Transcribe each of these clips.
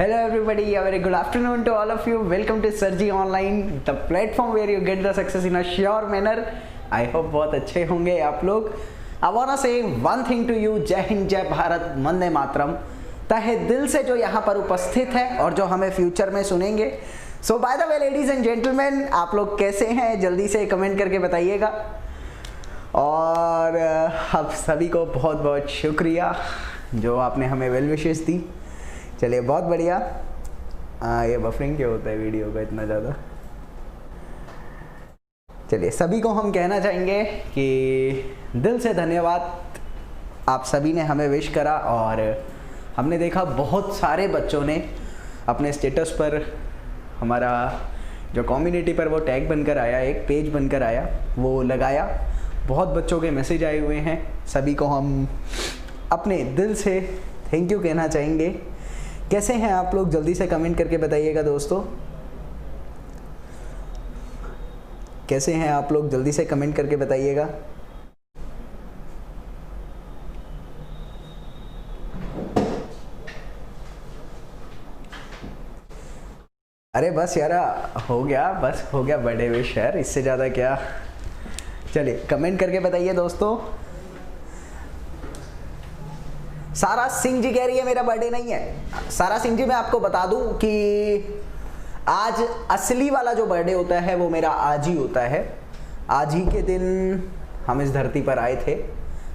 Hello everybody, a very good afternoon to all of you. Welcome to Surgy Online, the platform where you get the success in a sure manner. I hope बहुत अच्छे होंगे आप लोग. I wanna say one thing to you, जय हिंद, जय भारत, वंदे मातरम. तहे दिल से जो यहाँ पर उपस्थित है और जो हमें फ्यूचर में सुनेंगे. So by the way ladies and gentlemen, आप लोग कैसे हैं? जल्दी से कमेंट करके बताइएगा. और आप सभी को बहुत बहुत शुक्रिया जो आपने हमें वेल विशेस दी. चलिए बहुत बढ़िया. ये बफरिंग क्यों होता है वीडियो का इतना ज़्यादा. चलिए सभी को हम कहना चाहेंगे कि दिल से धन्यवाद. आप सभी ने हमें विश करा और हमने देखा बहुत सारे बच्चों ने अपने स्टेटस पर हमारा जो कम्युनिटी पर वो टैग बनकर आया, एक पेज बनकर आया, वो लगाया. बहुत बच्चों के मैसेज आए हुए हैं. सभी को हम अपने दिल से थैंक यू कहना चाहेंगे. कैसे हैं आप लोग? जल्दी से कमेंट करके बताइएगा दोस्तों. कैसे हैं आप लोग? जल्दी से कमेंट करके बताइएगा. अरे बस यार हो गया, बस हो गया बर्थडे विश यार, इससे ज़्यादा क्या. चलिए कमेंट करके बताइए दोस्तों. सारा सिंह जी कह रही है मेरा बर्थडे नहीं है. सारा सिंह जी मैं आपको बता दूं कि आज असली वाला जो बर्थडे होता है वो मेरा आज ही होता है. आज ही के दिन हम इस धरती पर आए थे.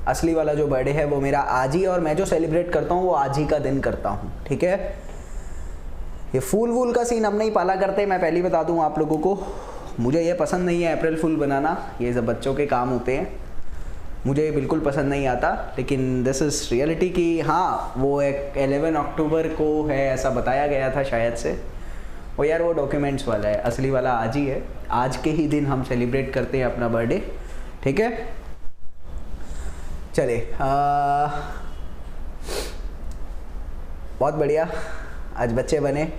असली वाला जो बर्थडे है वो मेरा आज ही, और मैं जो सेलिब्रेट करता हूँ वो आज ही का दिन करता हूँ. ठीक है. ये फूल वूल का सीन हम नहीं पाला करते. मैं पहले बता दूँ आप लोगों को, मुझे ये पसंद नहीं है अप्रैल फूल बनाना. ये सब बच्चों के काम होते हैं, मुझे बिल्कुल पसंद नहीं आता. लेकिन दिस इज़ रियलिटी कि हाँ वो एक 11 अक्टूबर को है ऐसा बताया गया था शायद से. वो यार वो डॉक्यूमेंट्स वाला है, असली वाला आज ही है. आज के ही दिन हम सेलिब्रेट करते हैं अपना बर्थडे. ठीक है. चलिए बहुत बढ़िया आज बच्चे बने.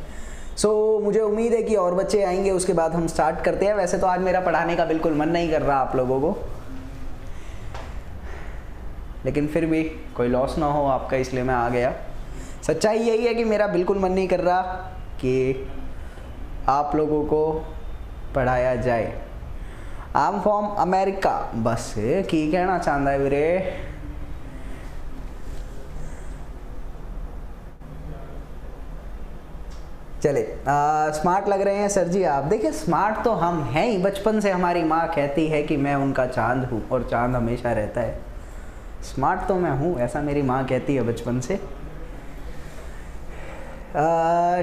सो मुझे उम्मीद है कि और बच्चे आएंगे, उसके बाद हम स्टार्ट करते हैं. वैसे तो आज मेरा पढ़ाने का बिल्कुल मन नहीं कर रहा आप लोगों को, लेकिन फिर भी कोई लॉस ना हो आपका, इसलिए मैं आ गया. सच्चाई यही है कि मेरा बिल्कुल मन नहीं कर रहा कि आप लोगों को पढ़ाया जाए. I am from America. बस की कहना चाहता है वीरे. चले स्मार्ट लग रहे हैं सर जी आप. देखिए स्मार्ट तो हम हैं ही. बचपन से हमारी माँ कहती है कि मैं उनका चांद हूँ और चांद हमेशा रहता है. स्मार्ट तो मैं हूँ, ऐसा मेरी माँ कहती है बचपन से.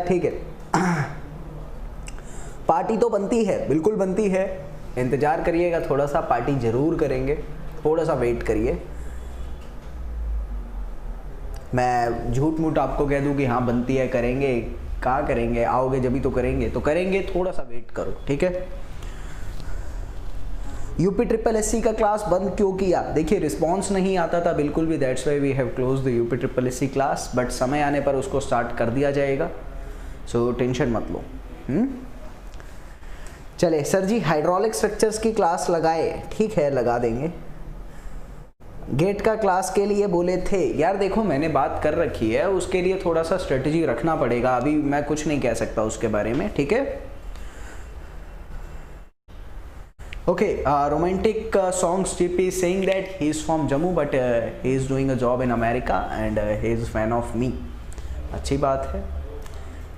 ठीक है. पार्टी तो बनती है, बिल्कुल बनती है. इंतज़ार करिएगा थोड़ा सा, पार्टी ज़रूर करेंगे. थोड़ा सा वेट करिए. मैं झूठ मूठ आपको कह दूँ कि हाँ बनती है, करेंगे. कहाँ करेंगे? आओगे जब भी तो करेंगे. तो करेंगे, थोड़ा सा वेट करो. ठीक है. यूपी ट्रिपल एससी का क्लास बंद क्यों किया? देखिए रिस्पॉन्स नहीं आता था बिल्कुल भी. That's why we have close the UP triple SC class. But समय आने पर उसको स्टार्ट कर दिया जाएगा. सो टेंशन मत लो. चले सर जी हाइड्रोलिक स्ट्रक्चर्स की क्लास लगाए. ठीक है लगा देंगे. गेट का क्लास के लिए बोले थे. यार देखो मैंने बात कर रखी है, उसके लिए थोड़ा सा स्ट्रेटजी रखना पड़ेगा. अभी मैं कुछ नहीं कह सकता उसके बारे में. ठीक है. Okay, romantic songs. GP is saying that he is from Jammu but he is doing a job in America and he is a fan of me. अच्छी बात है.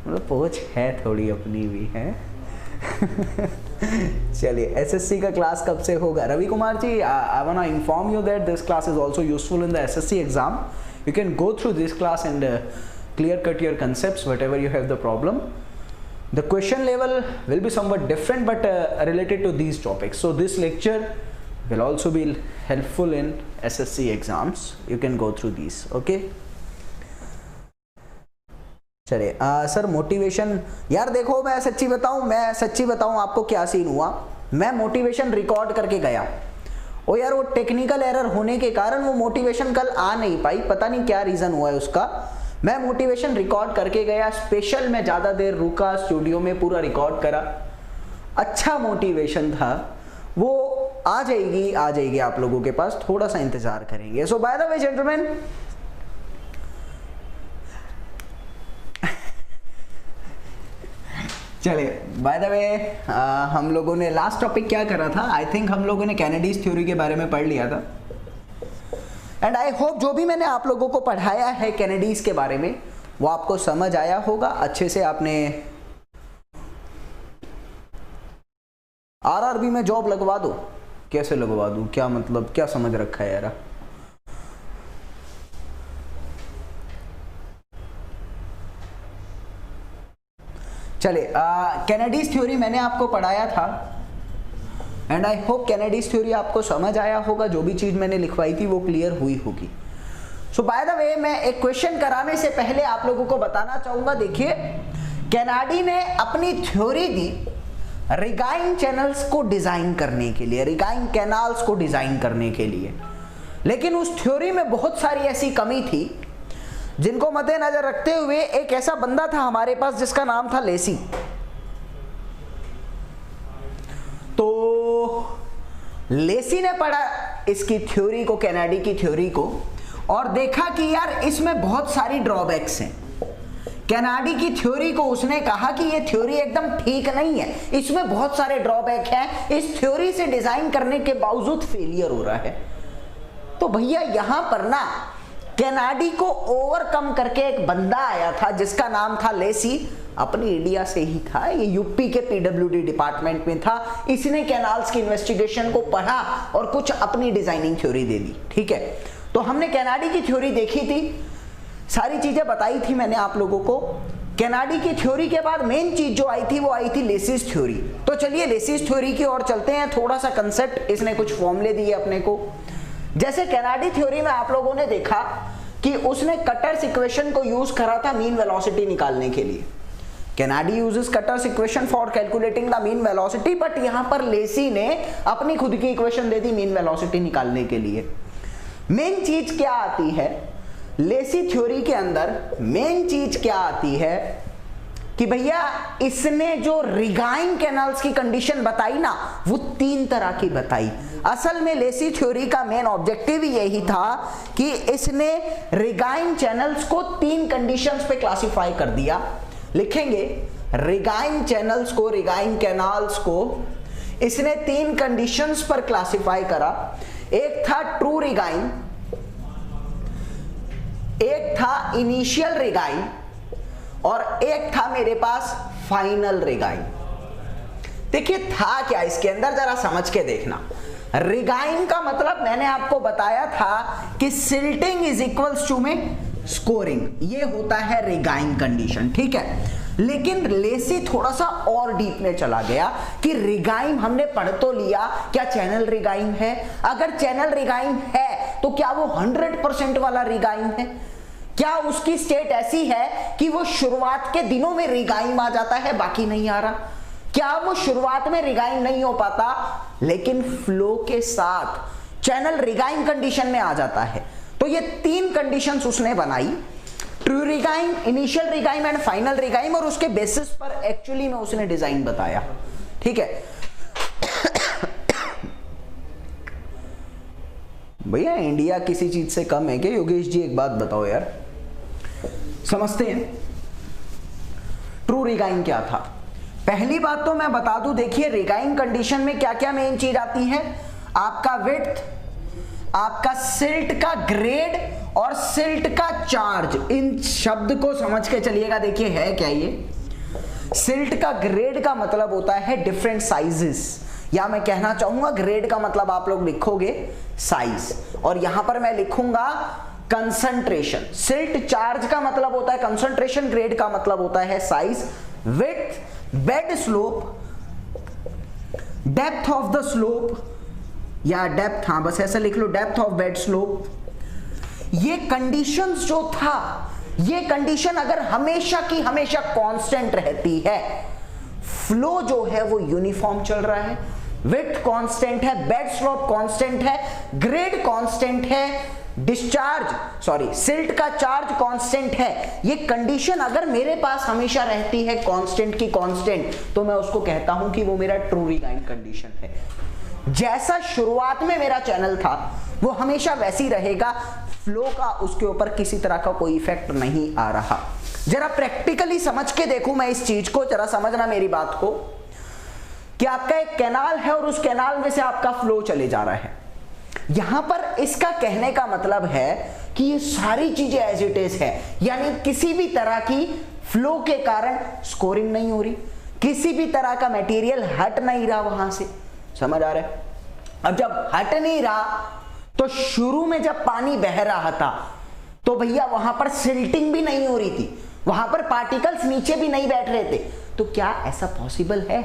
मतलब पहुँच है थोड़ी अपनी भी है. चलिए SSC का क्लास कब से होगा? Ravi Kumar ji, I wanna inform you that this class is also useful in the SSC exam. You can go through this class and clear cut your concepts whatever you have the problem. The question level will be somewhat different but related to these topics. So this lecture will also be helpful in SSC exams. You can go through these. Okay. चलिए sir motivation. यार देखो मैं सच्ची बताऊं आपको क्या scene हुआ. मैं मोटिवेशन रिकॉर्ड करके गया. ओ यार वो टेक्निकल एरर होने के कारण वो मोटिवेशन कल आ नहीं पाई. पता नहीं क्या रीज़न हुआ है उसका. मैं मोटिवेशन रिकॉर्ड करके गया. स्पेशल मैं ज़्यादा देर रुका स्टूडियो में, पूरा रिकॉर्ड करा. अच्छा मोटिवेशन था. वो आ जाएगी आप लोगों के पास. थोड़ा सा इंतज़ार करेंगे. सो बाय द वे जेंटलमैन, चलिए, बाय द वे हम लोगों ने लास्ट टॉपिक क्या करा था, आई थिंक हम लोगों ने कैनेडीज थ्योरी के बारे में पढ़ लिया था। एंड आई होप जो भी मैंने आप लोगों को पढ़ाया है कैनेडीज के बारे में वो आपको समझ आया होगा अच्छे से। आपने आरआरबी में जॉब लगवा दो, कैसे लगवा दूं, क्या मतलब, क्या समझ रखा है यार। चलिए, कैनेडीज थ्योरी मैंने आपको पढ़ाया था एंड आई होप कैनेडीज थ्योरी आपको समझ आया होगा। जो भी चीज मैंने लिखवाई थी वो क्लियर हुई होगी। सो बाय द वे, मैं एक क्वेश्चन कराने से पहले आप लोगों को बताना चाहूंगा। देखिए, कैनाडी ने अपनी थ्योरी दी रिगाइन चैनल्स को डिजाइन करने के लिए, रिगाइन कैनाल्स को डिजाइन करने के लिए, लेकिन उस थ्योरी में बहुत सारी ऐसी कमी थी जिनको मद्देनजर रखते हुए एक ऐसा बंदा था हमारे पास जिसका नाम था लेसी। तो लेसी ने पढ़ा इसकी थ्योरी को, कैनाडी की थ्योरी को, और देखा कि यार इसमें बहुत सारी ड्रॉबैक्स हैं। कैनाडी की थ्योरी को उसने कहा कि ये थ्योरी एकदम ठीक नहीं है, इसमें बहुत सारे ड्रॉबैक हैं, इस थ्योरी से डिजाइन करने के बावजूद फेलियर हो रहा है। तो भैया यहां पर ना कैनाडी को ओवरकम करके एक बंदा आया था जिसका नाम था लेसी, अपनी इंडिया से ही था, ये यूपी के पीडब्ल्यूडी डिपार्टमेंट में था। इसने कैनाल्स की इन्वेस्टिगेशन को पढ़ा और कुछ अपनी डिजाइनिंग थ्योरी दे दी। ठीक है, तो हमने कैनाडी की थ्योरी देखी थी, सारी चीजें बताई थी मैंने आप लोगों को। कैनाडी की थ्योरी के बाद मेन चीज जो आई थी वो आई थी लेसीज थ्योरी। तो चलिए लेसीज थ्योरी की ओर चलते हैं। थोड़ा सा कंसेप्ट, इसने कुछ फॉर्मूले दिए अपने को। जैसे कैनाडी थ्योरी में आप लोगों ने देखा कि उसने कटर्स इक्वेशन को यूज करा था मीन वेलोसिटी निकालने के लिए। Kennedy uses Kutter's equation for calculating the mean velocity, but यहां पर लेसी ने अपनी खुद की इक्वेशन दे दी मीन वेलोसिटी निकालने के लिए। मेन चीज क्या आती है लेसी थ्योरी के अंदर, मेन चीज क्या आती है कि भैया इसने जो रिगाइन कैनाल्स की कंडीशन बताई ना वो 3 तरह की बताई। असल में लेसी थ्योरी का मेन ऑब्जेक्टिव ही यही था कि इसने रिगाइन चैनल्स को 3 कंडीशंस पे क्लासिफाई कर दिया। लिखेंगे रिगाइन चैनल्स को, रिगाइन कैनाल्स को इसने 3 कंडीशंस पर क्लासिफाई करा। एक था ट्रू रिगाइन, एक था इनिशियल रिगाइन और एक था मेरे पास फाइनल रिगाइन। देखिए था क्या इसके अंदर, जरा समझ के देखना। रिगाइन का मतलब मैंने आपको बताया था कि सिल्टिंग इज इक्वल्स टू में स्कोरिंग, ये होता है रिगाइन कंडीशन। ठीक है, लेकिन लेसी थोड़ा सा और डीप में चला गया कि रिगाइन हमने पढ़ तो लिया, क्या चैनल रिगाइन है? अगर चैनल रिगाइन है तो क्या वो 100% वाला रिगाइन है? क्या उसकी स्टेट ऐसी है कि वो शुरुआत के दिनों में रिगाइन आ जाता है बाकी नहीं आ रहा? क्या वो शुरुआत में रिगाइन नहीं हो पाता लेकिन फ्लो के साथ चैनल रिगाइन कंडीशन में आ जाता है? तो ये 3 कंडीशंस उसने बनाई, ट्रू रिगाइन, इनिशियल रिगाइन एंड फाइनल रिगाइन, और उसके बेसिस पर एक्चुअली में उसने डिजाइन बताया। ठीक है भैया इंडिया किसी चीज से कम है क्या? योगेश जी एक बात बताओ यार, समझते हैं ट्रू रिगाइन क्या था। पहली बात तो मैं बता दूं, देखिए रिगाइन कंडीशन में क्या क्या मेन चीज आती है, आपका विड्थ, आपका सिल्ट का ग्रेड और सिल्ट का चार्ज। इन शब्द को समझ के चलिएगा। देखिए है क्या ये, सिल्ट का ग्रेड का मतलब होता है डिफरेंट साइजेस, या मैं कहना चाहूंगा ग्रेड का मतलब आप लोग लिखोगे साइज, और यहां पर मैं लिखूंगा कंसंट्रेशन। सिल्ट चार्ज का मतलब होता है कंसंट्रेशन, ग्रेड का मतलब होता है size. Width, bed slope, depth of the slope, या डेप्थ, हाँ बस ऐसा लिख लो, डेप्थ ऑफ बेड स्लोप। ये कंडीशंस जो था, ये कंडीशन अगर हमेशा की हमेशा कांस्टेंट रहती है, फ्लो जो है वो यूनिफॉर्म चल रहा है, विड्थ कांस्टेंट है, बेड स्लोप कांस्टेंट है, ग्रेड कांस्टेंट है, सिल्ट का चार्ज कांस्टेंट है, ये कंडीशन अगर मेरे पास हमेशा रहती है कांस्टेंट की कांस्टेंट, तो मैं उसको कहता हूं कि वो मेरा ट्रू रिगाइन कंडीशन है। जैसा शुरुआत में मेरा चैनल था वो हमेशा वैसी रहेगा, फ्लो का उसके ऊपर किसी तरह का कोई इफेक्ट नहीं आ रहा। जरा प्रैक्टिकली समझ के देखो मैं इस चीज को, जरा समझना मेरी बात को, कि आपका एक कैनाल है और उस कैनाल में से आपका फ्लो चले जा रहा है। यहां पर इसका कहने का मतलब है कि ये सारी चीजें एज इट इज है, यानी किसी भी तरह की फ्लो के कारण स्कोरिंग नहीं हो रही, किसी भी तरह का मटेरियल हट नहीं रहा वहां से। समझ आ रहा है? अब जब हट नहीं रहा तो शुरू में जब पानी बह रहा था तो भैया वहां पर सिल्टिंग भी नहीं हो रही थी, वहां पर पार्टिकल्स नीचे भी नहीं बैठ रहे थे। तो क्या ऐसा पॉसिबल है?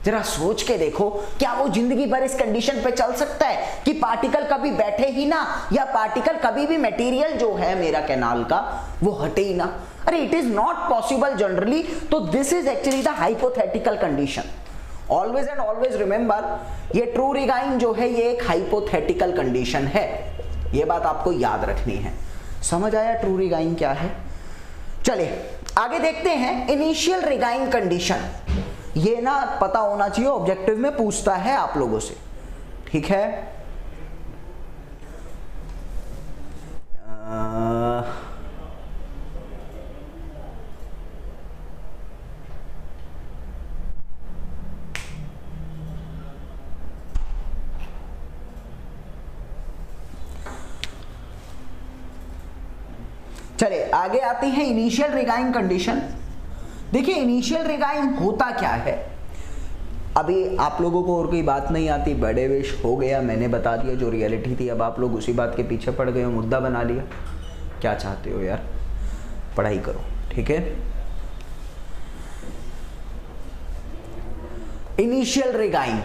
जरा सोच के देखो, क्या वो जिंदगी भर इस कंडीशन पे चल सकता है कि पार्टिकल कभी बैठे ही ना, या पार्टिकल कभी भी मटेरियल जो है मेरा कैनाल का वो हटे ही ना? अरे it is not possible generally. तो this is actually the hypothetical condition. Always and always remember, ये ट्रू रिगाइन जो है ये एक हाइपोथेटिकल कंडीशन है, ये बात आपको याद रखनी है। समझ आया ट्रू रिगाइन क्या है? चलिए आगे देखते हैं इनिशियल रिगाइन कंडीशन। ये ना पता होना चाहिए, ऑब्जेक्टिव में पूछता है आप लोगों से, ठीक है? चलिए आगे आती है इनिशियल रिगाइन कंडीशन। देखिए इनिशियल रिगाइन होता क्या है, अभी आप लोगों को और कोई बात नहीं आती, बड़े विश हो गया, मैंने बता दिया जो रियलिटी थी, अब आप लोग उसी बात के पीछे पड़ गए हो, मुद्दा बना लिया। क्या चाहते हो यार, पढ़ाई करो, ठीक है? Initial regime,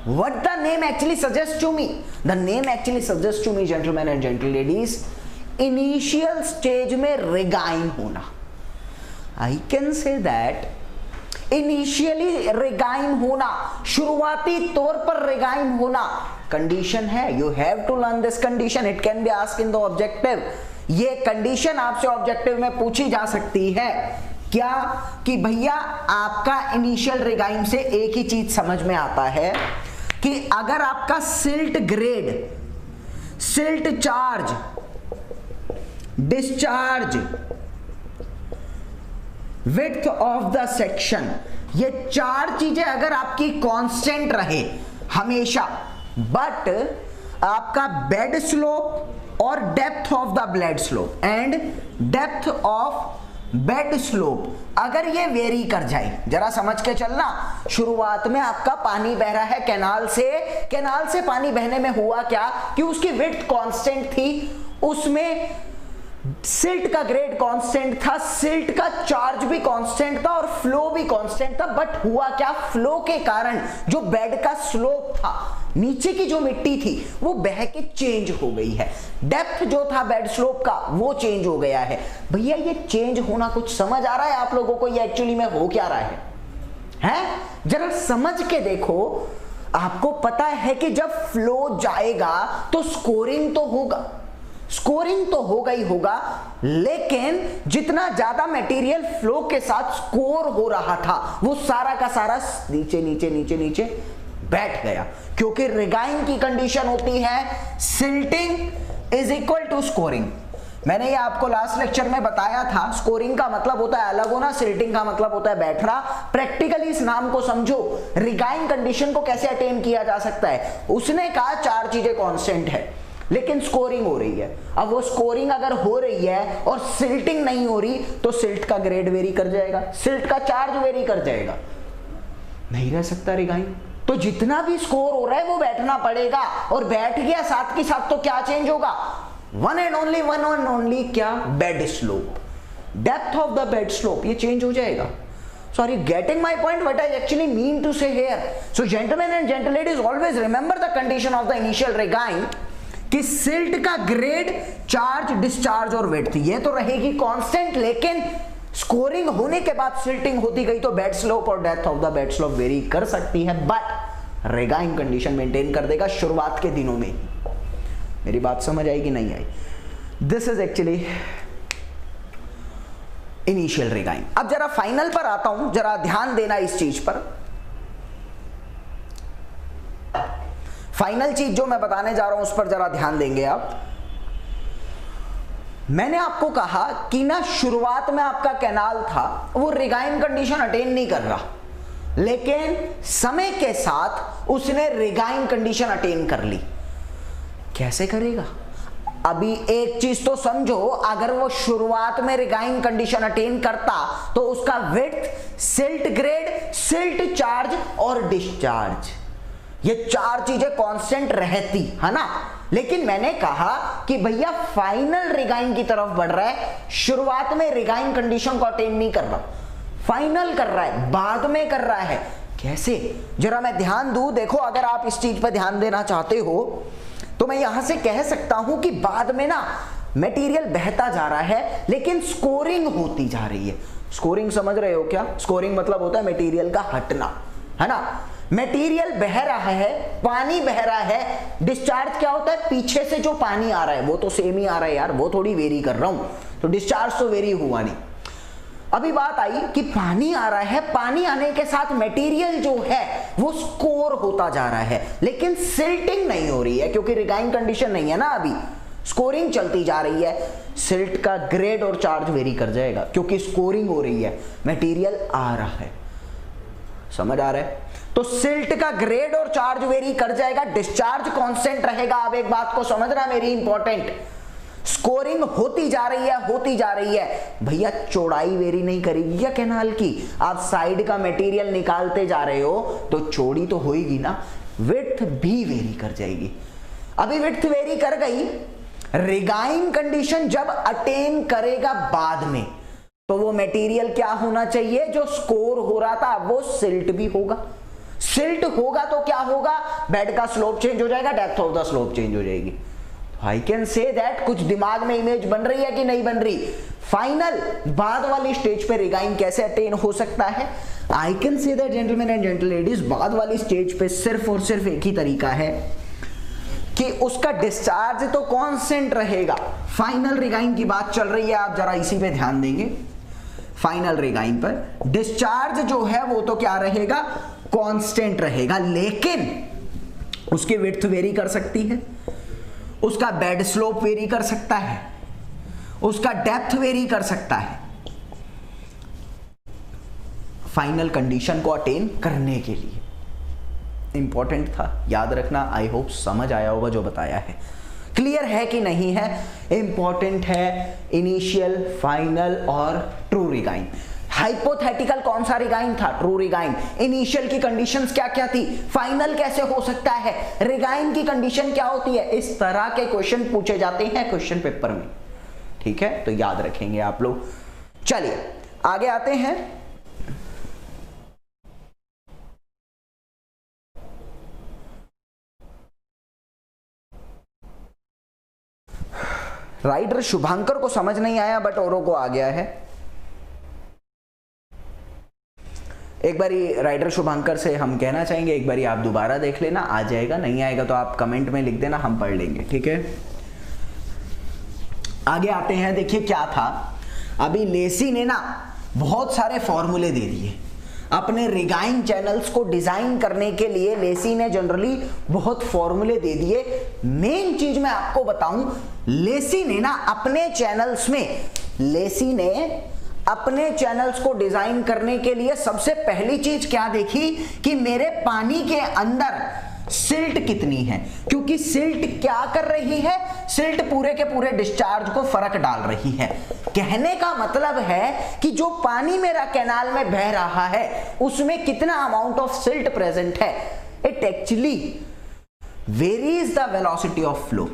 what the name actually suggests to me? The name actually suggests to me, gentlemen and gentle ladies, initial stage में रिगाइन होना। I can say that initially regime होना, शुरुआती तौर पर रिगाइन होना कंडीशन है। You have to learn this condition, it can be asked in the objective. ये condition आपसे ऑब्जेक्टिव में पूछी जा सकती है। क्या कि भैया आपका इनिशियल रिगाइन से एक ही चीज समझ में आता है कि अगर आपका silt grade, silt charge, discharge, width of the section, ये चार चीजें अगर आपकी कांस्टेंट रहे हमेशा, बट आपका बेड स्लोप और depth of the blade slope and depth of bed slope अगर ये वेरी कर जाए, जरा समझ के चलना। शुरुआत में आपका पानी बह रहा है कैनाल से पानी बहने में हुआ क्या कि उसकी विड्थ कांस्टेंट थी, उसमें सिल्ट का ग्रेड कांस्टेंट था, सिल्ट का चार्ज भी कांस्टेंट था और फ्लो भी कांस्टेंट था। बट हुआ क्या, फ्लो के कारण जो बेड का स्लोप था, नीचे की जो मिट्टी थी वो बह के चेंज हो गई है, डेप्थ जो था बेड स्लोप का वो चेंज हो गया है। भैया ये चेंज होना कुछ समझ आ रहा है आप लोगों को, ये एक्चुअली में हो क्या रहा है? जरा समझ के देखो। आपको पता है कि जब फ्लो जाएगा तो स्कोरिंग तो होगा, स्कोरिंग तो होगा ही होगा, लेकिन जितना ज्यादा मटेरियल फ्लो के साथ स्कोर हो रहा था वो सारा का सारा नीचे नीचे नीचे नीचे बैठ गया, क्योंकि रिगाइन की कंडीशन होती है silting is equal to scouring. मैंने ये आपको लास्ट लेक्चर में बताया था, स्कोरिंग का मतलब होता है अलग होना, सिल्टिंग का मतलब होता है बैठना। प्रैक्टिकली इस नाम को समझो, रिगाइन कंडीशन को कैसे अटेन किया जा सकता है। उसने कहा चार चीजें कांस्टेंट है लेकिन स्कोरिंग हो रही है। अब वो स्कोरिंग अगर हो रही है और सिल्टिंग नहीं हो रही तो सिल्ट का ग्रेड वेरी कर जाएगा, सिल्ट का चार्ज वेरी कर जाएगा, नहीं रह सकता रिगाइन। तो जितना भी स्कोर हो रहा है वो बैठना पड़ेगा, और बैठ गया साथ के साथ तो क्या चेंज होगा, वन एंड ओनली क्या, bed slope, depth of the bed slope ये चेंज हो जाएगा। So are you getting my point? What I actually mean to say here? So gentlemen and gentle ladies, always remember the condition of the initial regain कि silt का grade, charge, discharge और wait थी, ये तो रहेगी constant, लेकिन scoring होने के बाद सिल्टिंग होती गई तो बेड स्लोप और depth of the bed slope very कर सकती है, बट रिगाइन कंडीशन मेंटेन कर देगा शुरुआत के दिनों में। मेरी बात समझ आई कि नहीं आई? This is actually initial regime. अब जरा फाइनल पर आता हूं, जरा ध्यान देना इस चीज पर। फाइनल चीज जो मैं बताने जा रहा हूं उस पर जरा ध्यान देंगे आप। मैंने आपको कहा कि ना शुरुआत में आपका कैनाल था वो रिगाइन कंडीशन अटेन नहीं कर रहा, लेकिन समय के साथ उसने रिगाइन कंडीशन अटेन कर ली। कैसे करेगा? अभी एक चीज तो समझो, अगर वो शुरुआत में रिगाइन कंडीशन अटेन करता तो उसका width, silt grade, silt charge और डिस्चार्ज, ये चार चीजें कांस्टेंट रहती है ना। लेकिन मैंने कहा कि भैया फाइनल रिगाइन की तरफ बढ़ रहा है, शुरुआत में रिगाइन कंडीशन को अटेन नहीं कर रहा, फाइनल कर रहा है, बाद में कर रहा है। कैसे? जरा मैं ध्यान दूं। देखो, अगर आप इस चीज पर ध्यान देना चाहते हो तो मैं यहां से कह सकता हूं कि बाद में ना मटेरियल बहता जा रहा है लेकिन स्कोरिंग होती जा रही है। स्कोरिंग समझ रहे हो क्या? स्कोरिंग मतलब होता है मटेरियल का हटना, है ना। मटेरियल बह रहा है, पानी बह रहा है। डिस्चार्ज क्या होता है? पीछे से जो पानी आ रहा है वो तो सेम ही आ रहा है यार, वो थोड़ी वेरी कर रहा हूं, तो डिस्चार्ज तो वेरी हुआ नहीं। अभी बात आई कि पानी आ रहा है, पानी आने के साथ मटेरियल जो है वो स्कोर होता जा रहा है, लेकिन सिल्टिंग नहीं हो रही है क्योंकि रिगाइन कंडीशन नहीं है ना, अभी स्कोरिंग चलती जा रही है। सिल्ट का ग्रेड और चार्ज वेरी कर जाएगा क्योंकि स्कोरिंग हो रही है, मटेरियल आ रहा है। समझ आ रहा है? तो सिल्ट का ग्रेड और चार्ज वेरी कर जाएगा, डिस्चार्ज कांस्टेंट रहेगा। अब एक बात को समझना मेरी इंपॉर्टेंट, स्कोरिंग होती जा रही है भैया, चौड़ाई वेरी नहीं करेगी क्या कैनाल की? आप साइड का मटेरियल निकालते जा रहे हो तो चौड़ी तो होगी ना, विड्थ भी वेरी कर जाएगी। अभी विड्थ वेरी कर गई, रिगाइन कंडीशन जब अटेन करेगा बाद में, तो वो मटेरियल क्या होना चाहिए? जो स्कोर हो रहा था वो सिल्ट भी होगा। सिल्ट होगा तो क्या होगा? बेड का स्लोप चेंज हो जाएगा, depth of the slope change हो जाएगी। आई कैन से दैट कुछ दिमाग में इमेज बन रही है कि नहीं बन रही? फाइनल बाद वाली स्टेज पे रिगाइन कैसे अटेन हो सकता है? आई can say that gentleman and gentle ladies, बाद वाली स्टेज पे सिर्फ और सिर्फ एक ही तरीका है कि उसका डिस्चार्ज तो कांस्टेंट रहेगा। फाइनल रिगाइन की बात चल रही है, आप जरा इसी पे ध्यान देंगे। फाइनल रिगाइन पर डिस्चार्ज जो है वो तो क्या रहेगा? कांस्टेंट रहेगा, लेकिन उसकी विड्थ वेरी कर सकती है, उसका बेड स्लोप वेरी कर सकता है, उसका डेप्थ वेरी कर सकता है, फाइनल कंडीशन को अटेन करने के लिए। इंपॉर्टेंट था, याद रखना। आई होप समझ आया होगा जो बताया है। क्लियर है कि नहीं है? इंपॉर्टेंट है इनिशियल, फाइनल और ट्रू रिगाइन। हाइपोथेटिकल कौन सा रिगाइन था? ट्रू रिगाइन। इनिशियल की कंडीशंस क्या क्या थी? फाइनल कैसे हो सकता है? रिगाइन की कंडीशन क्या होती है? इस तरह के क्वेश्चन पूछे जाते हैं क्वेश्चन पेपर में, ठीक है? तो याद रखेंगे आप लोग। चलिए आगे आते हैं। राइडर शुभांकर को समझ नहीं आया बट औरों को आ गया है। एक बारी राइडर शुभांकर से हम कहना चाहेंगे, एक बारी आप दोबारा देख लेना, आ जाएगा। नहीं आएगा तो आप कमेंट में लिख देना, हम पढ़ लेंगे, ठीक है? आगे आते हैं। देखिए क्या था, अभी लेसी ने ना बहुत सारे फॉर्मूले दे दिए अपने रिगाइन चैनल्स को डिजाइन करने के लिए। लेसी ने जनरली बहुत फॉर्मूले दे दिए। मेन चीज मैं आपको बताऊं, लेसी ने ना अपने चैनल्स को डिजाइन करने के लिए सबसे पहली चीज क्या देखी कि मेरे पानी के अंदर सिल्ट कितनी है, क्योंकि सिल्ट क्या कर रही है? सिल्ट पूरे के पूरे डिस्चार्ज को फर्क डाल रही है। कहने का मतलब है कि जो पानी मेरा कैनाल में बह रहा है उसमें कितना अमाउंट ऑफ सिल्ट प्रेजेंट है। It actually varies the velocity of flow.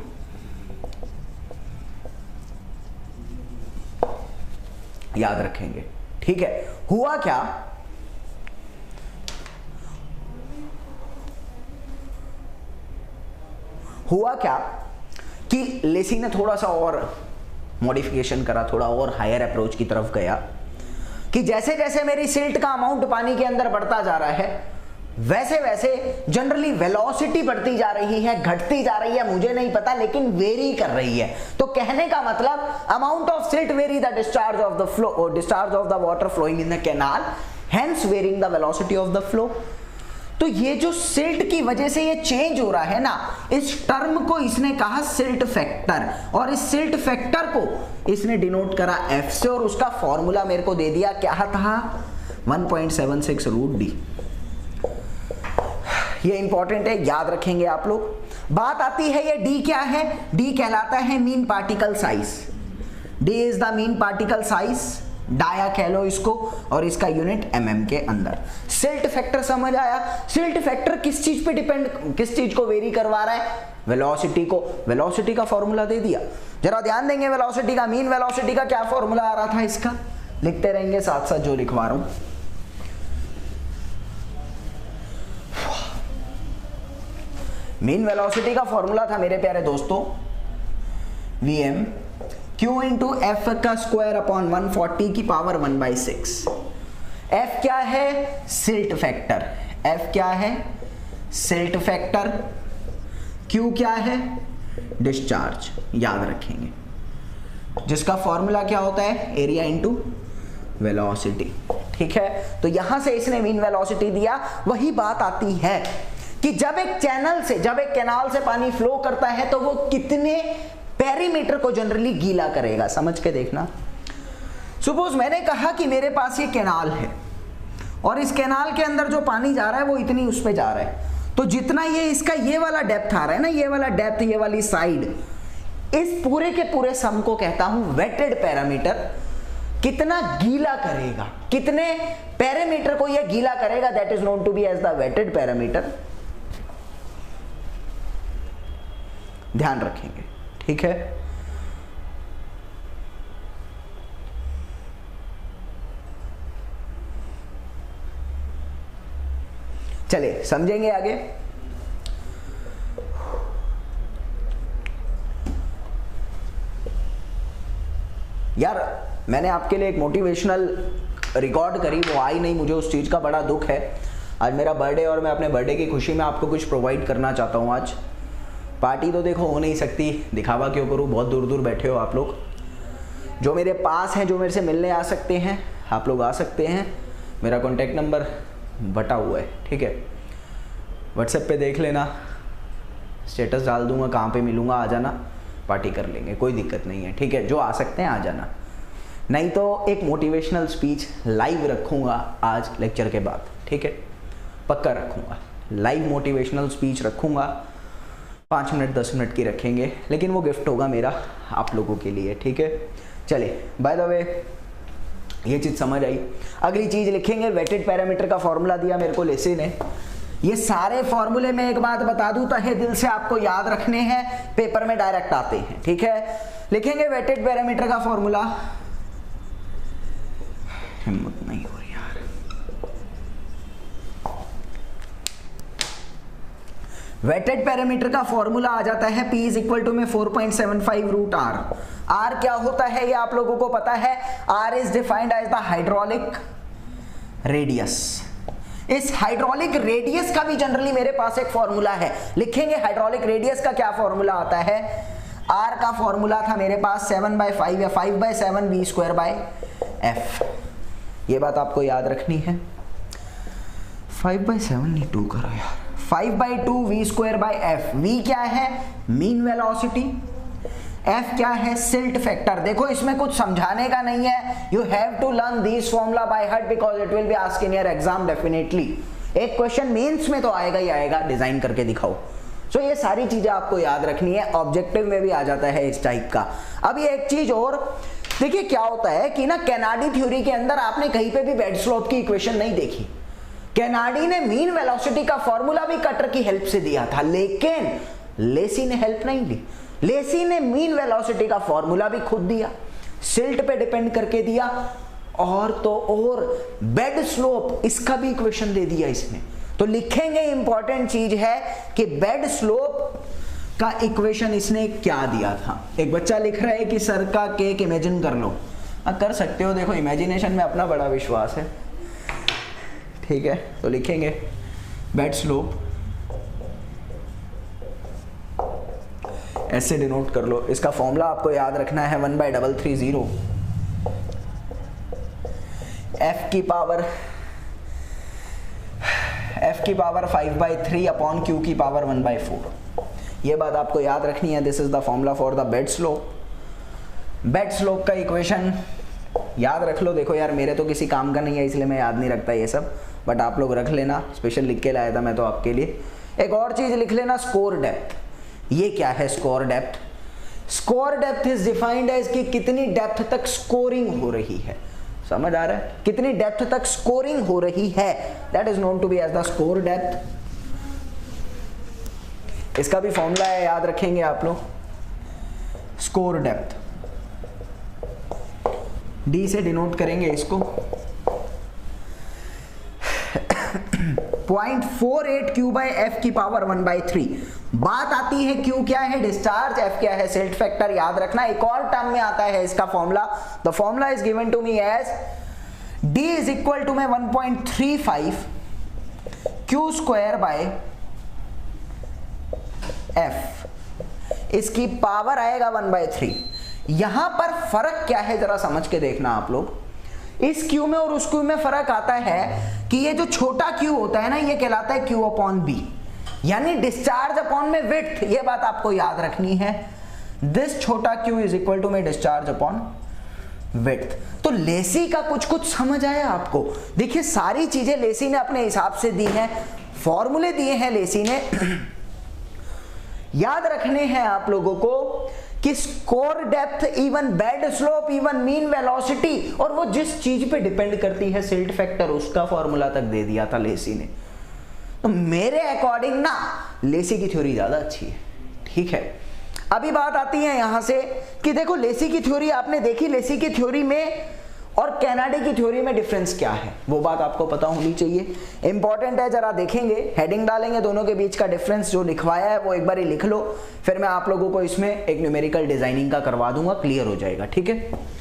याद रखेंगे, ठीक है? हुआ क्या, कि लेसी ने थोड़ा सा और मॉडिफिकेशन करा, थोड़ा और हायर अप्रोच की तरफ गया कि जैसे जैसे मेरी सिल्ट का अमाउंट पानी के अंदर बढ़ता जा रहा है वैसे वैसे जनरली वेलोसिटी बढ़ती जा रही है, घटती जा रही है, मुझे नहीं पता, लेकिन वेरी कर रही है। तो कहने का मतलब amount of silt vary the discharge of the flow, discharge of the water flowing in the canal, hence varying the velocity of the flow. तो ये जो सिल्ट की वजह से ये चेंज हो रहा है ना, इस टर्म को इसने कहा सिल्ट फैक्टर, और इस सिल्ट फैक्टर को इसने डिनोट करा F से, और उसका फॉर्मूला मेरे को दे दिया, क्या था 1.76 रूट डी। ये इंपॉर्टेंट है, याद रखेंगे आप लोग। बात आती है ये D क्या है, D कहलाता है mean particle size. D is the mean particle size, dia कह लो इसको, और इसका यूनिट mm के अंदर। सिल्ट फैक्टर समझ आया। सिल्ट फैक्टर किस चीज पे डिपेंड, किस चीज को वेरी करवा रहा है, वेलोसिटी को। वेलोसिटी का फॉर्मूला दे दिया, जरा ध्यान देंगे। वेलोसिटी का, मीन वेलोसिटी का क्या फॉर्मूला आ रहा था इसका, लिखते रहेंगे साथ साथ जो लिखवा रहा हूं। मीन वेलोसिटी का फॉर्मूला था मेरे प्यारे दोस्तों Vm Q इंटू एफ का स्क्वायर अपॉन 140 की पावर 1/6। F क्या है, सिल्ट फैक्टर। F क्या है, सिल्ट फैक्टर। Q क्या है, डिस्चार्ज। याद रखेंगे, जिसका फॉर्मूला क्या होता है, एरिया इंटू वेलोसिटी। ठीक है, तो यहां से इसने मीन वेलोसिटी दिया। वही बात आती है कि जब एक चैनल से, जब एक कैनाल से पानी फ्लो करता है तो वो कितने पेरीमीटर को जनरली गीला करेगा, समझ के देखना। सपोज मैंने कहा कि मेरे पास ये कैनाल है और इस कैनाल के अंदर जो पानी जा रहा है वो इतनी उस पे जा रहा है, तो जितना ये इसका ये वाला डेप्थ आ रहा है ना, ये वाला डेप्थ, ये वाली साइड, इस पूरे के पूरे सम को कहता हूं वेटेड पैरामीटर। कितना गीला करेगा, कितने पैरामीटर को ये गीला करेगा, that is known to be as the wetted parameter. ध्यान रखेंगे, ठीक है। चलिए समझेंगे आगे। यार मैंने आपके लिए एक मोटिवेशनल रिकॉर्ड करी, वो आई नहीं, मुझे उस चीज का बड़ा दुख है। आज मेरा बर्थडे और मैं अपने बर्थडे की खुशी में आपको कुछ प्रोवाइड करना चाहता हूँ। आज पार्टी तो देखो हो नहीं सकती, दिखावा क्यों करूँ, बहुत दूर दूर बैठे हो आप लोग। जो मेरे पास हैं, जो मेरे से मिलने आ सकते हैं, आप लोग आ सकते हैं। मेरा कॉन्टैक्ट नंबर बटा हुआ है, ठीक है, व्हाट्सएप पे देख लेना, स्टेटस डाल दूंगा, कहाँ पे मिलूंगा, आ जाना, पार्टी कर लेंगे, कोई दिक्कत नहीं है, ठीक है। जो आ सकते हैं आ जाना, नहीं तो एक मोटिवेशनल स्पीच लाइव रखूँगा आज लेक्चर के बाद, ठीक है, पक्का रखूँगा। लाइव मोटिवेशनल स्पीच रखूँगा, 5 मिनट 10 मिनट की रखेंगे, लेकिन वो गिफ्ट होगा मेरा आप लोगों के लिए, ठीक है। चलिए, बाय द वे ये चीज़ समझ आई। अगली चीज़ लिखेंगे, वेटेड पैरामीटर का फॉर्मूला दिया मेरे को लेसी ने। ये सारे फॉर्मूले में एक बात बता दूं, तहे दिल से आपको याद रखने हैं, पेपर में डायरेक्ट आते हैं, ठीक है। लिखेंगे वेटेड पैरामीटर का फॉर्मूला, हिम्मत नहीं हो रही यार। वेटेड पैरामीटर का फॉर्मूला आ जाता है P इज इक्वल टू में 4.75 रूट R। R क्या होता है ये आप लोगों को पता है, R is defined as the hydraulic radius. इस हाइड्रोलिक रेडियस का भी जनरली मेरे पास एक फॉर्मूला है, लिखेंगे हाइड्रोलिक रेडियस का क्या फॉर्मूला आता है। R का फॉर्मूला था मेरे पास 7/5 या 5/7 v²/f। ये बात आपको याद रखनी है। 5/7 नहीं 2 करो यार, 5/2 v²/f। v क्या है, मीन वेलोसिटी। f क्या है, सिल्ट फैक्टर। देखो इसमें कुछ समझाने का नहीं है, you have to learn this formula by heart because it will be asked in your exam definitely. एक क्वेश्चन मेंस में तो आएगा ही आएगा, डिजाइन करके दिखाओ। सो ये सारी चीजें आपको याद रखनी है, ऑब्जेक्टिव में भी आ जाता है इस टाइप का। अब ये एक चीज और देखिए, क्या होता है कि ना कैनाडी थ्योरी के अंदर आपने कहीं पे भी बेड स्लोप की इक्वेशन नहीं देखी। कैनाडी ने मीन वेलोसिटी का फॉर्मूला भी कटर की हेल्प से दिया था, लेकिन लेसी ने हेल्प नहीं दी। लेसी ने मीन वेलोसिटी का फॉर्मूला भी खुद दिया, सिल्ट पे डिपेंड करके दिया, और तो और बेड स्लोप इसका भी इक्वेशन दे दिया इसने। तो लिखेंगे, इंपॉर्टेंट चीज है कि बेड स्लोप का इक्वेशन इसने क्या दिया था। एक बच्चा लिख रहा है कि सर का केक इमेजिन कर लो। कर सकते हो, देखो इमेजिनेशन में अपना बड़ा विश्वास है, ठीक है। तो लिखेंगे बेड स्लोप, ऐसे डिनोट कर लो। इसका फॉर्मूला आपको याद रखना है 1/330 f की पावर f की पावर 5/3 अपॉन q की पावर 1/4। ये बात आपको याद रखनी है। This is the formula for the bed slope. Bed slope का इक्वेशन याद रख लो। देखो यार मेरे तो किसी काम का नहीं है इसलिए मैं याद नहीं रखता ये सब, बट आप लोग रख लेना, स्पेशल लिख के लाया था मैं तो आपके लिए। एक और चीज लिख लेना, स्कोर डेप्थ। ये क्या है scour depth? Scour depth is defined as कि कितनी डेप्थ तक स्कोरिंग हो रही है। समझ आ रहा है? कितनी डेप्थ तक स्कोरिंग हो रही है, that is known to be as the scour depth. इसका भी फॉर्मूला है, याद रखेंगे आप लोग। स्कोर डेप्थ डी से डिनोट करेंगे इसको। 0.48 Q बाई एफ की पावर 1/3। बात आती है Q क्या है? डिस्चार्ज। F क्या है? Silt factor. याद रखना एक और टर्म में आता है इसका formula. The formula is given to me as D is equal to में 1.35 Q स्क्वायर बाय F, इसकी पावर आएगा 1/3। यहां पर फर्क क्या है जरा समझ के देखना आप लोग। इस Q में और उस Q में फर्क आता है कि ये जो छोटा Q होता है ना, ये कहलाता है Q अपॉन B, यानी डिस्चार्ज अपॉन में विड्थ। ये बात आपको याद रखनी है। दिस छोटा Q इज इक्वल टू में डिस्चार्ज अपॉन विड्थ। तो लेसी का कुछ कुछ समझ आया आपको? देखिए सारी चीजें लेसी ने अपने हिसाब से दी हैं, फॉर्मूले दिए हैं लेसी ने। याद रखने हैं आप लोगों को कि score depth, even bed slope, even mean velocity, और वो जिस चीज पे डिपेंड करती है सिल्ट फैक्टर, उसका फॉर्मूला तक दे दिया था लेसी ने। तो मेरे अकॉर्डिंग ना लेसी की थ्योरी ज्यादा अच्छी है। ठीक है, अभी बात आती है यहां से कि देखो लेसी की थ्योरी आपने देखी, लेसी की थ्योरी में और कैनाडी की थ्योरी में डिफरेंस क्या है वो बात आपको पता होनी चाहिए। इंपॉर्टेंट है, जरा देखेंगे, हेडिंग डालेंगे, दोनों के बीच का डिफरेंस जो लिखवाया है वो एक बार ही लिख लो, फिर मैं आप लोगों को इसमें एक न्यूमेरिकल डिजाइनिंग का करवा दूंगा, क्लियर हो जाएगा। ठीक है,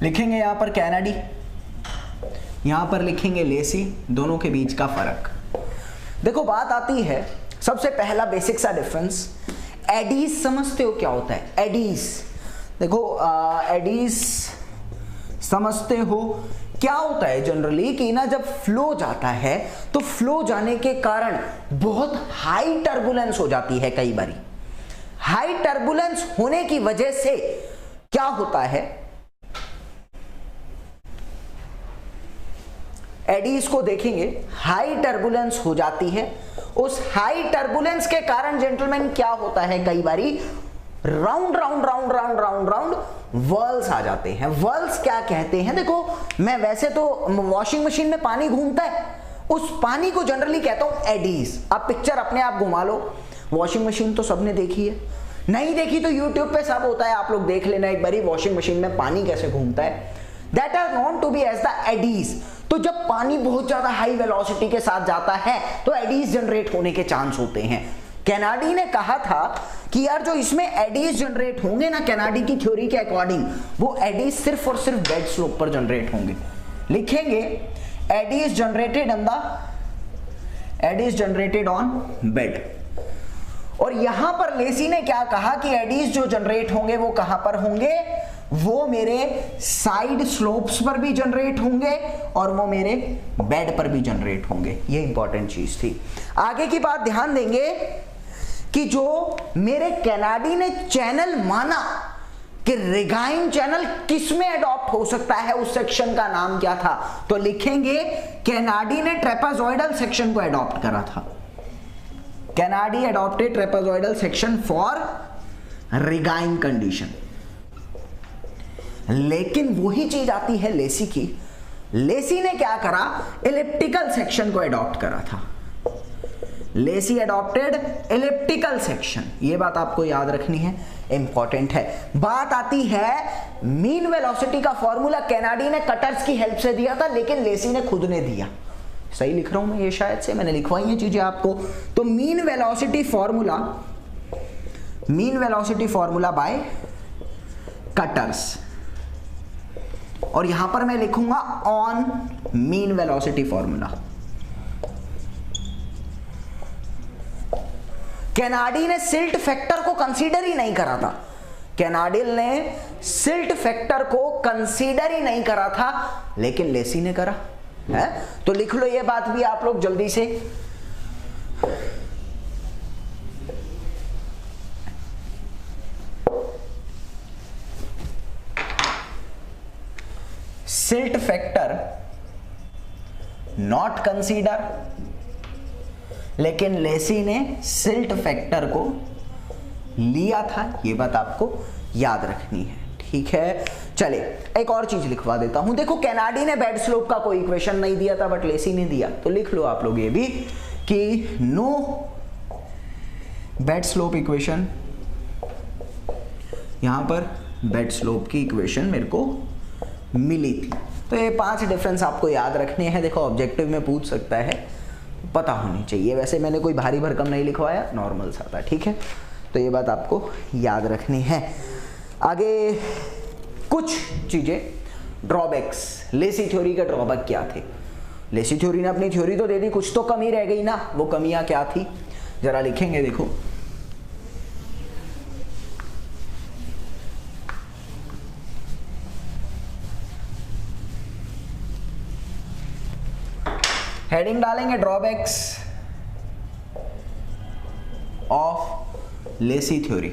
लिखेंगे यहां पर कैनाडी, यहां पर लिखेंगे लेसी, दोनों के बीच का फर्क। देखो बात आती है, सबसे पहला बेसिक सा डिफरेंस, एडीज समझते हो क्या होता है? एडीज देखो, एडीज समझते हो क्या होता है? जनरली कि ना जब फ्लो जाता है तो फ्लो जाने के कारण बहुत हाई टर्बुलेंस हो जाती है। कई बारी हाई टर्बुलेंस होने की वजह से क्या होता है, एडीज को देखेंगे, हाई टर्बुलेंस हो जाती है। उस हाई टर्बुलेंस के कारण जेंटलमैन क्या होता है, कई बारी round round round round round round whirls आ जाते हैं। वर्ल्स क्या कहते हैं? देखो मैं वैसे तो वॉशिंग मशीन में पानी घूमता है, उस पानी को जनरली कहता हूं एडीज। आप पिक्चर अपने आप घुमा लो, वॉशिंग मशीन तो सबने देखी है, नहीं देखी तो यूट्यूब पे सब होता है, आप लोग देख लेना एक बारी वॉशिंग मशीन में पानी कैसे घूमता है। That are known to be as the eddies. तो जब पानी बहुत ज्यादा हाई वेलोसिटी के साथ जाता है तो एडीज जनरेट होने के चांस होते हैं। कैनाडी ने कहा था कि यार जो इसमें एडीज जनरेट होंगे ना, कैनाडी की थ्योरी के अकॉर्डिंग, वो एडीज सिर्फ और सिर्फ बेड स्लोप पर जनरेट होंगे। लिखेंगे eddies generated on the, eddies generated on bed. और यहां पर लेसी ने क्या कहा कि एडीज जो जनरेट होंगे वो कहां पर होंगे, वो मेरे साइड स्लोप्स पर भी जनरेट होंगे और वो मेरे बेड पर भी जनरेट होंगे। ये इंपॉर्टेंट चीज थी। आगे की बात ध्यान देंगे कि जो मेरे कैनाडी ने चैनल माना कि रिगाइन चैनल किस में अडॉप्ट हो सकता है, उस सेक्शन का नाम क्या था, तो लिखेंगे कैनाडी ने ट्रेपेजॉइडल सेक्शन को अडॉप्ट करा था। Kennedy adopted trapezoidal section for regime condition. लेकिन वही चीज आती है लेसी की। लेसी ने क्या करा, एलिप्टिकल सेक्शन को अडॉप्ट करा था। लेसी अडॉप्टेड एलिप्टिकल सेक्शन, ये बात आपको याद रखनी है, इंपॉर्टेंट है। बात आती है मीन वेलोसिटी का फॉर्मूला कैनाडी ने कटर्स की हेल्प से दिया था, लेकिन लेसी ने खुद ने दिया। सही लिख रहा हूं मैं ये, शायद से मैंने लिखवाई ये चीजें आपको। तो mean velocity formula, mean velocity formula bye cutters, और यहां पर मैं लिखूंगा ऑन मीन वेलोसिटी फॉर्मूला। कैनाडी ने सिल्ट फैक्टर को कंसीडर ही नहीं करा था, कैनाडी ने सिल्ट फैक्टर को कंसीडर ही नहीं करा था, लेकिन लेसी ने करा है। तो लिख लो ये बात भी आप लोग जल्दी से। सिल्ट फैक्टर नॉट कंसीडर, लेकिन लेसी ने सिल्ट फैक्टर को लिया था, ये बात आपको याद रखनी है, ठीक है। चलिए एक और चीज लिखवा देता हूं। देखो कैनाडी ने बेड स्लोप का कोई इक्वेशन नहीं दिया था, बट लेसी ने दिया, तो लिख लो आप लोग ये भी कि नो बेड स्लोप इक्वेशन, यहां पर बेड स्लोप की इक्वेशन मेरे को मिली थी। तो ये 5 डिफरेंस आपको याद रखने हैं। देखो ऑब्जेक्टिव में पूछ सकता है, पता होनी चाहिए। वैसे मैंने कोई भारी भरकम नहीं लिखवाया, नॉर्मल सा था, ठीक है। तो ये बात आपको याद रखनी है। आगे कुछ चीजें, ड्रॉबैक्स, लेसी थ्योरी के ड्रॉबैक क्या थे। लेसी थ्योरी ने अपनी थ्योरी तो दे दी, कुछ तो कमी रह गई ना, वो कमियां क्या थी जरा लिखेंगे। देखो हेडिंग डालेंगे ड्रॉबैक्स ऑफ लेसी थ्योरी।